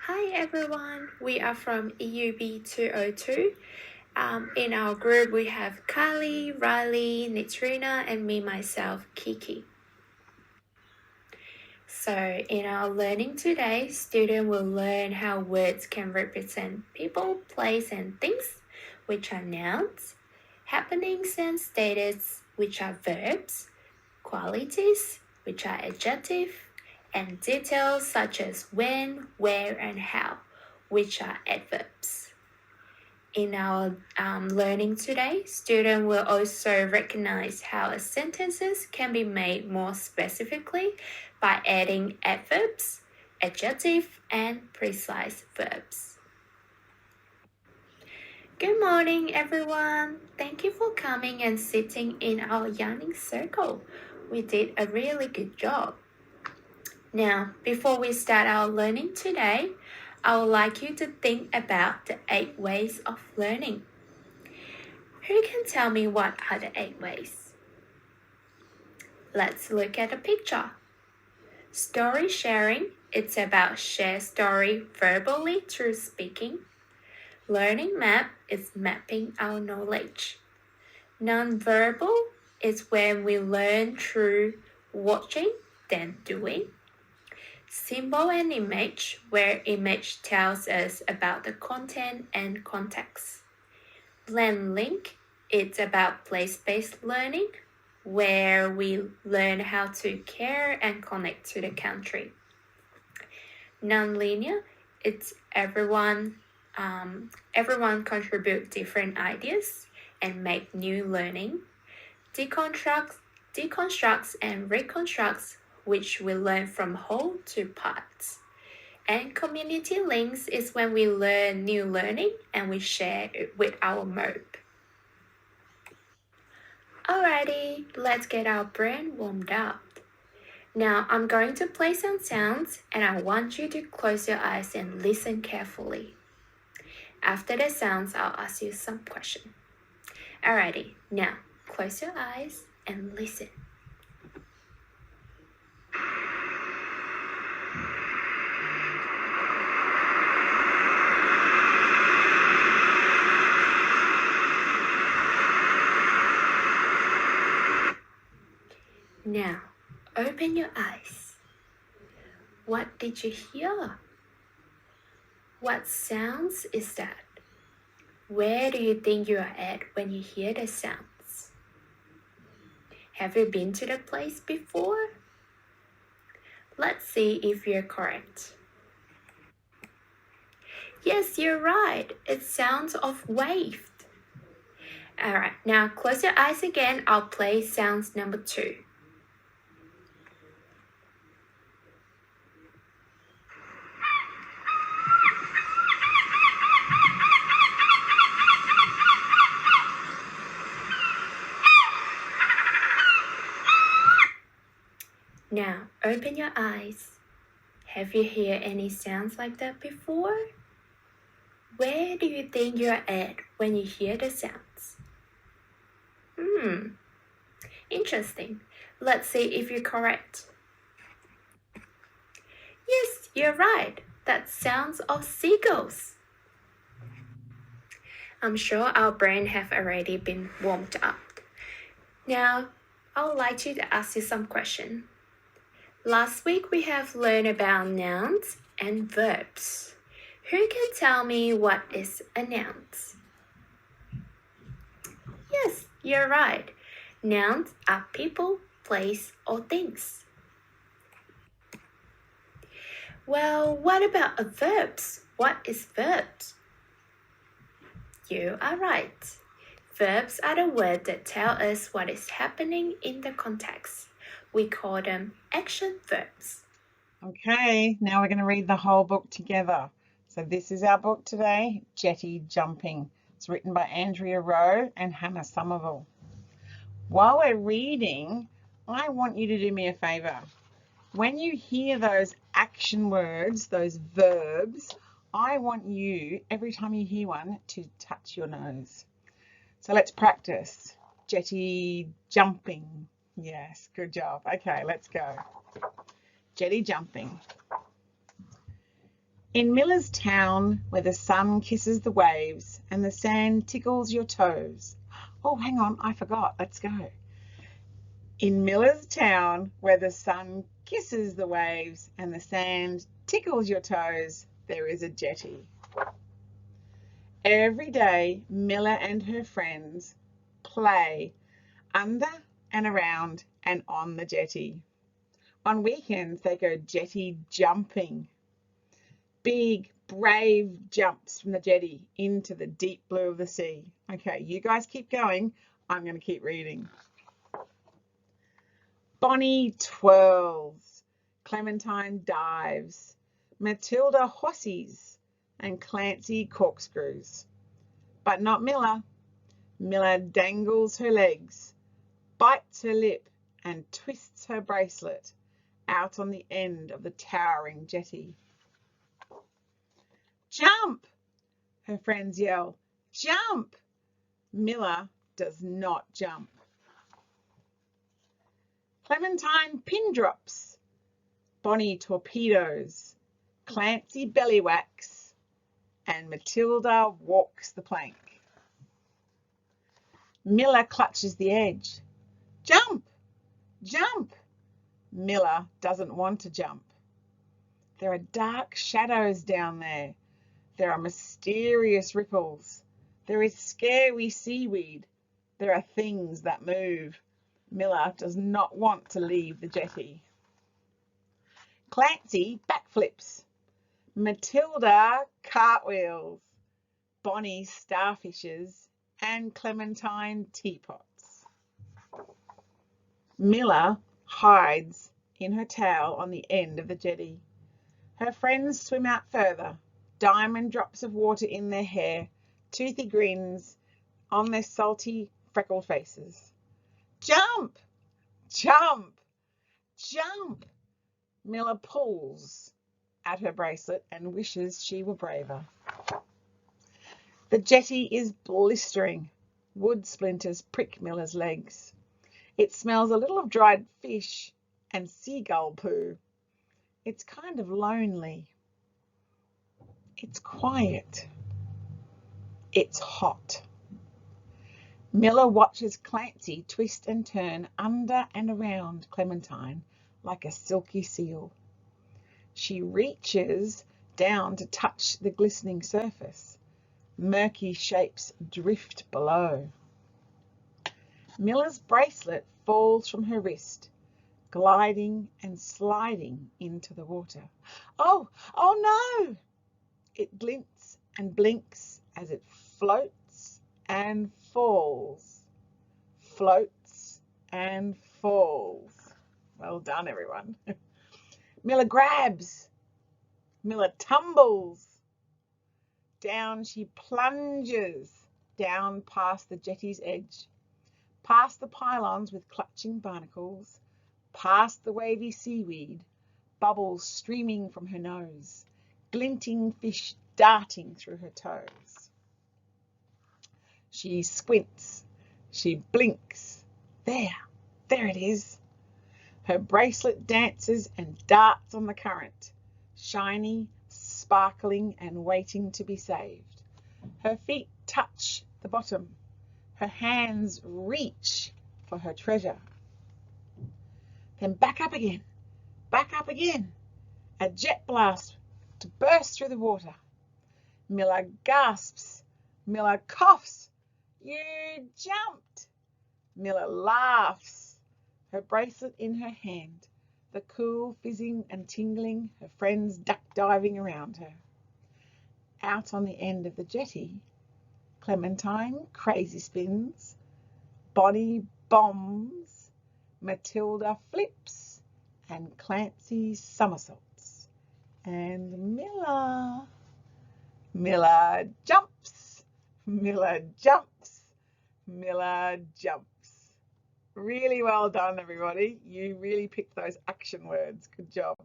Hi everyone, we are from EUB202. In our group, we have Kylie, Riley, Nitrina, and me, myself, Kiki. So in our learning today, students will learn how words can represent people, place, and things, which are nouns, happenings and status, which are verbs, qualities, which are adjectives, and details such as when, where, and how, which are adverbs. In our learning today, students will also recognize how sentences can be made more specifically by adding adverbs, adjectives, and precise verbs. Good morning, everyone. Thank you for coming and sitting in our yarning circle. We did a really good job. Now, before we start our learning today, I would like you to think about the 8 ways of learning. Who can tell me what are the 8 ways? Let's look at a picture. Story sharing, it's about share story verbally through speaking. Learning map is mapping our knowledge. Nonverbal is when we learn through watching, then doing. Symbol and image, where image tells us about the content and context. Blend link, it's about place-based learning, where we learn how to care and connect to the country. Nonlinear, it's everyone contribute different ideas and make new learning. Deconstructs and reconstructs, which we learn from whole to parts. And community links is when we learn new learning and we share it with our mob. Alrighty, let's get our brain warmed up. Now I'm going to play some sounds and I want you to close your eyes and listen carefully. After the sounds, I'll ask you some questions. Alrighty, now close your eyes and listen. Now, open your eyes. What did you hear? What sounds is that? Where do you think you are at when you hear the sounds? Have you been to the place before? Let's see if you're correct. Yes, you're right. It sounds of wave. Alright, now close your eyes again. I'll play sounds number 2. Now, open your eyes. Have you heard any sounds like that before? Where do you think you're at when you hear the sounds? Interesting. Let's see if you're correct. Yes, you're right. That sounds of seagulls. I'm sure our brain have already been warmed up. Now, I would like to ask you some questions. Last week we have learned about nouns and verbs. Who can tell me what is a noun? Yes, you're right. Nouns are people, place, or things. Well, what about verbs? What is verbs? You are right. Verbs are the words that tell us what is happening in the context. We call them action verbs. Okay, now we're going to read the whole book together. So this is our book today, Jetty Jumping. It's written by Andrea Rowe and Hannah Somerville. While we're reading, I want you to do me a favour. When you hear those action words, those verbs, I want you, every time you hear one, to touch your nose. So let's practice. Jetty jumping. Yes, good job. Okay, let's go. Jetty jumping. In Miller's town, where the sun kisses the waves and the sand tickles your toes. Oh, hang on, I forgot. Let's go. In Miller's town, where the sun kisses the waves and the sand tickles your toes, there is a jetty. Every day, Miller and her friends play under and around and on the jetty. On weekends, they go jetty jumping. Big, brave jumps from the jetty into the deep blue of the sea. Okay, you guys keep going. I'm going to keep reading. Bonnie twirls, Clementine dives, Matilda hossies, and Clancy corkscrews. But not Miller. Miller dangles her legs, bites her lip, and twists her bracelet out on the end of the towering jetty. Jump! Her friends yell. Jump! Miller does not jump. Clementine pin drops, Bonnie torpedoes, Clancy bellywhacks, and Matilda walks the plank. Miller clutches the edge. Jump! Jump! Miller doesn't want to jump. There are dark shadows down there. There are mysterious ripples. There is scary seaweed. There are things that move. Miller does not want to leave the jetty. Clancy backflips. Matilda cartwheels. Bonnie starfishes. And Clementine teapots. Miller hides in her towel on the end of the jetty. Her friends swim out further, diamond drops of water in their hair, toothy grins on their salty, freckled faces. Jump! Jump! Jump! Miller pulls at her bracelet and wishes she were braver. The jetty is blistering. Wood splinters prick Miller's legs. It smells a little of dried fish and seagull poo. It's kind of lonely. It's quiet. It's hot. Miller watches Clancy twist and turn under and around Clementine like a silky seal. She reaches down to touch the glistening surface. Murky shapes drift below. Miller's bracelet falls from her wrist, gliding and sliding into the water. Oh no! It glints and blinks as it floats and falls. Floats and falls. Well done, everyone. Miller grabs. Miller tumbles. Down she plunges, down past the jetty's edge, past the pylons with clutching barnacles, past the wavy seaweed, bubbles streaming from her nose, glinting fish darting through her toes. She squints, she blinks. There it is. Her bracelet dances and darts on the current, shiny, sparkling and waiting to be saved. Her feet touch the bottom. Her hands reach for her treasure. Then back up again, a jet blast to burst through the water. Miller gasps. Miller coughs. You jumped. Miller laughs, her bracelet in her hand, the cool fizzing and tingling, her friends duck diving around her. Out on the end of the jetty, Clementine crazy spins, Bonnie bombs, Matilda flips, and Clancy somersaults. And Miller jumps, Miller jumps, Miller jumps. Really well done, everybody. You really picked those action words. Good job.